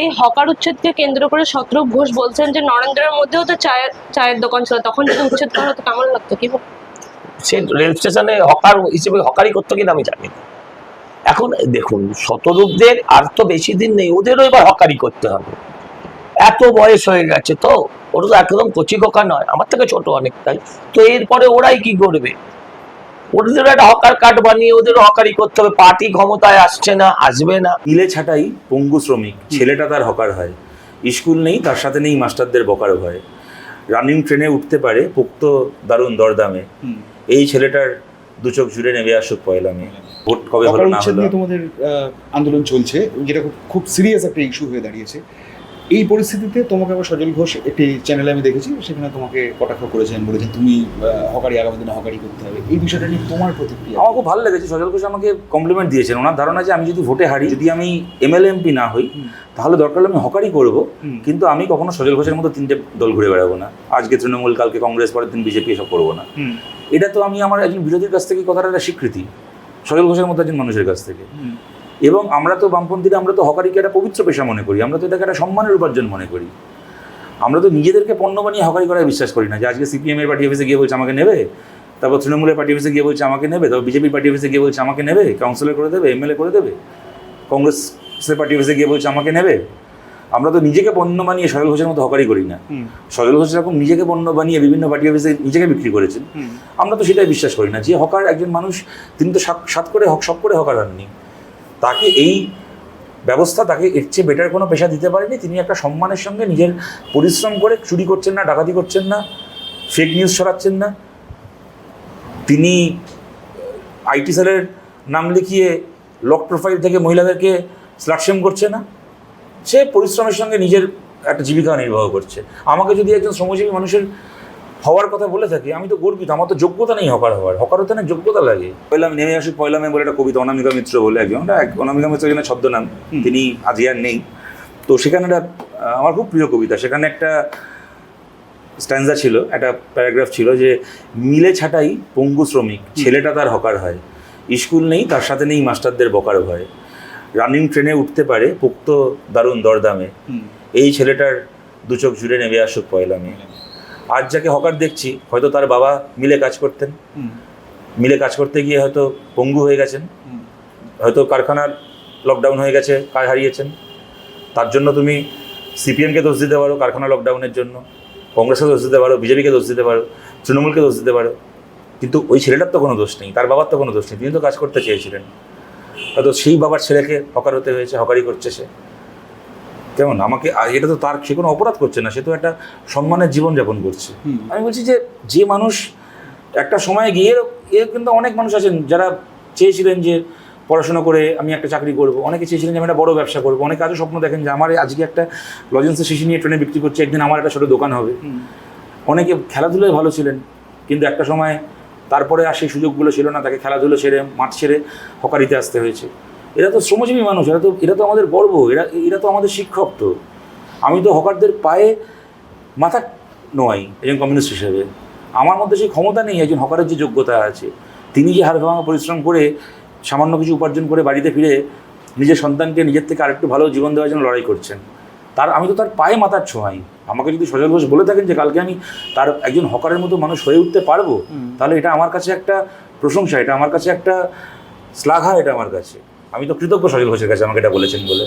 এই হকার উচ্ছেদকে কেন্দ্র করে শতরূপ ঘোষ বলছেন যে নরেন্দ্রের মধ্যেও তো চায়ের দোকান ছিল, তখন যদি উচ্ছেদ করা হতো কেমন লাগতো? কি সে রেল স্টেশনে হকার হিসেবে হকারি করতো কিনা আমি জানি না। এখন দেখুন, শতরূপদের আর তো বেশি দিন নেই, ওদেরও এবার হকারি করতে হবে। এত বয়স হয়ে গেছে, তো ওরা তো একদম কচি খোকা নয়, আমার থেকে ছোট অনেকটাই। তো এরপরে ওরাই কি করবে? ওদের একটা হকার কার্ড বানিয়ে ওদের হকারি করতে হবে। পার্টি ক্ষমতায় আসছে না, আসবে না। ইলে ছাটাই পঙ্গু শ্রমিক, ছেলেটা তার হকার হয়। স্কুল নেই, তার সাথে নেই মাস্টারদের বকার ভয়। রানিং ট্রেনে উঠতে পারে পোক্ত দারুণ দরদামে। এই ছেলেটার দু চোখ জুড়ে নেমে আসুক পয়লা মে। ভোট কবে হলো না হলো, তোমাদের আন্দোলন চলছে, যেটা খুব সিরিয়াস একটা ইস্যু হয়ে দাঁড়িয়েছে। এই পরিস্থিতিতে তোমাকে আবার সজল ঘোষ একটি চ্যানেলে আমি দেখেছি, সেখানে তোমাকে কটাক্ষ করেছেন, বলেছেন তুমি হকারি, আগামী দিনে হকারি করতে হবে। এই বিষয়টা নিয়ে তোমার প্রতিক্রিয়া? আমার খুব ভালো লেগেছে। সজল ঘোষ আমাকে কমপ্লিমেন্ট দিয়েছেন। ওনার ধারণা যে আমি যদি ভোটে হারি, যদি আমি এমএলএ এমপি না হই, তাহলে দরকার হলে আমি হকারি করব, কিন্তু আমি কখনো সজল ঘোষের মতো তিনটে দল ঘুরে বেড়াবো না। আজকে তৃণমূল, কালকে কংগ্রেস, পরের দিন বিজেপি, এসব করবো না। এটা তো আমি আমার একজন বিরোধীর কাছ থেকে কথাটা একটা স্বীকৃতি, সজল ঘোষের মতো একজন মানুষের কাছ থেকে। এবং আমরা তো বামপন্থীরা, আমরা তো হকারিকে একটা পবিত্র পেশা মনে করি, আমরা তো এটাকে একটা সম্মানের উপার্জন মনে করি। আমরা তো নিজেদেরকে পণ্য বানিয়ে হকারি করায় বিশ্বাস করি না। যে আজকে সিপিএমের পার্টি অফিসে গিয়ে বলছে আমাকে নেবে, তারপর তৃণমূলের পার্টি অফিসে গিয়ে বলছে আমাকে নেবে, তারপর বিজেপির পার্টি অফিসে গিয়ে বলছে আমাকে নেবে, কাউন্সিলর করে দেবে, এমএলএ করে দেবে, কংগ্রেসের পার্টি অফিসে গিয়ে বলছে আমাকে নেবে। আমরা তো নিজেকে পণ্য বানিয়ে সজল ঘোষের মতো হকারি করি না। সজল ঘোষ এরকম নিজেকে পণ্য বানিয়ে বিভিন্ন পার্টি অফিসে নিজেকে বিক্রি করেছেন, আমরা তো সেটাই বিশ্বাস করি না। যে হকার একজন মানুষ, তিনি তো সব করে হকার হননি। তাকে এই ব্যবস্থা, তাকে এর চেয়ে বেটার কোনো পেশা দিতে পারেনি। তিনি একটা সম্মানের সঙ্গে নিজের পরিশ্রম করে চুরি করছেন না, ডাকাতি করছেন না, ফেক নিউজ ছড়াচ্ছেন না। তিনি আইটি সেলের নাম লিখিয়ে লক প্রোফাইল থেকে মহিলাদেরকে স্লাটশেম করছে না। সে পরিশ্রমের সঙ্গে নিজের একটা জীবিকা নির্বাহ করছে। আমাকে যদি একজন শ্রমজীবী মানুষের হওয়ার কথা বলে থাকি, আমি তো গর্বিত। আমার তো যোগ্যতা নেই হকার হওয়ার, হকার হতে না যোগ্যতা লাগে। পয়লা নেমে আসুক পয়লা মে বলে একটা কবিতা, অনামিকা মিত্র বলে একজন, অনামিকা মিত্র একজনের ছদ্মনাম, তিনি আজ আর নেই। তো সেখানে একটা আমার খুব প্রিয় কবিতা, সেখানে একটা স্ট্যান্সা ছিল, একটা প্যারাগ্রাফ ছিল যে মিলে ছাটাই পঙ্গু শ্রমিক, ছেলেটা তার হকার হয়। স্কুল নেই, তার সাথে নেই মাস্টারদের বকার ভয়। রানিং ট্রেনে উঠতে পারে পোক্ত দারুণ দরদামে। এই ছেলেটার দু চোখ জুড়ে নেমে আসুক পয়লা মে। আজ যাকে হকার দেখছি, হয়তো তার বাবা মিলে কাজ করতেন, মিলে কাজ করতে গিয়ে হয়তো পঙ্গু হয়ে গেছেন, হয়তো কারখানার লকডাউন হয়ে গেছে, কাজ হারিয়েছেন। তার জন্য তুমি সিপিএমকে দোষ দিতে পারো কারখানা লকডাউনের জন্য, কংগ্রেসকে দোষ দিতে পারো, বিজেপিকে দোষ দিতে পারো, তৃণমূলকে দোষ দিতে পারো, কিন্তু ওই ছেলেটার তো কোনো দোষ নেই, তার বাবার তো কোনো দোষ নেই। তিনি তো কাজ করতে চেয়েছিলেন, হয়তো সেই বাবার ছেলেকে হকার হতে হয়েছে, হকারি করছে সে। কেমন আমাকে, এটা তো তার, সে কোনো অপরাধ করছে না, সে তো একটা সম্মানের জীবনযাপন করছে। আমি বলছি যে মানুষ একটা সময় গিয়ে, কিন্তু অনেক মানুষ আছেন যারা চেয়েছিলেন যে পড়াশোনা করে আমি একটা চাকরি করব, অনেকে চেয়েছিলেন যে আমি একটা বড় ব্যবসা করবো, অনেকে আজও স্বপ্ন দেখেন যে আমার আজকে একটা লজেন্সের শিশি নিয়ে ট্রেনে বিক্রি করছে, একদিন আমার একটা ছোটো দোকান হবে। অনেকে খেলাধুলায় ভালো ছিলেন, কিন্তু একটা সময় তারপরে আর সেই সুযোগগুলো ছিল না, তাকে খেলাধুলো ছেড়ে, মাঠ ছেড়ে হকারিতে আসতে হয়েছে। এরা তো শ্রমজীবী মানুষ, এরা তো আমাদের গর্ব, এরা তো আমাদের শিক্ষক। তো আমি তো হকারদের পায়ে মাথা নোয়াই একজন কমিউনিস্ট হিসেবে। আমার মধ্যে সেই ক্ষমতা নেই একজন হকারের যে যোগ্যতা আছে। তিনি যে হাড় ভাঙা পরিশ্রম করে সামান্য কিছু উপার্জন করে বাড়িতে ফিরে নিজের সন্তানকে নিজের থেকে আরেকটু ভালো জীবন দেওয়ার জন্য লড়াই করছেন, আমি তো তার পায়ে মাথার ছোঁয়াই। আমাকে যদি সজল ঘোষ বলে থাকেন যে কালকে আমি তার একজন হকারের মতো মানুষ হয়ে উঠতে পারবো, তাহলে এটা আমার কাছে একটা প্রশংসা, এটা আমার কাছে একটা শ্লাঘা, এটা আমার কাছে। আমি তো কৃতজ্ঞ সজল ঘোষের কাছে আমাকে এটা বলেছেন বলে।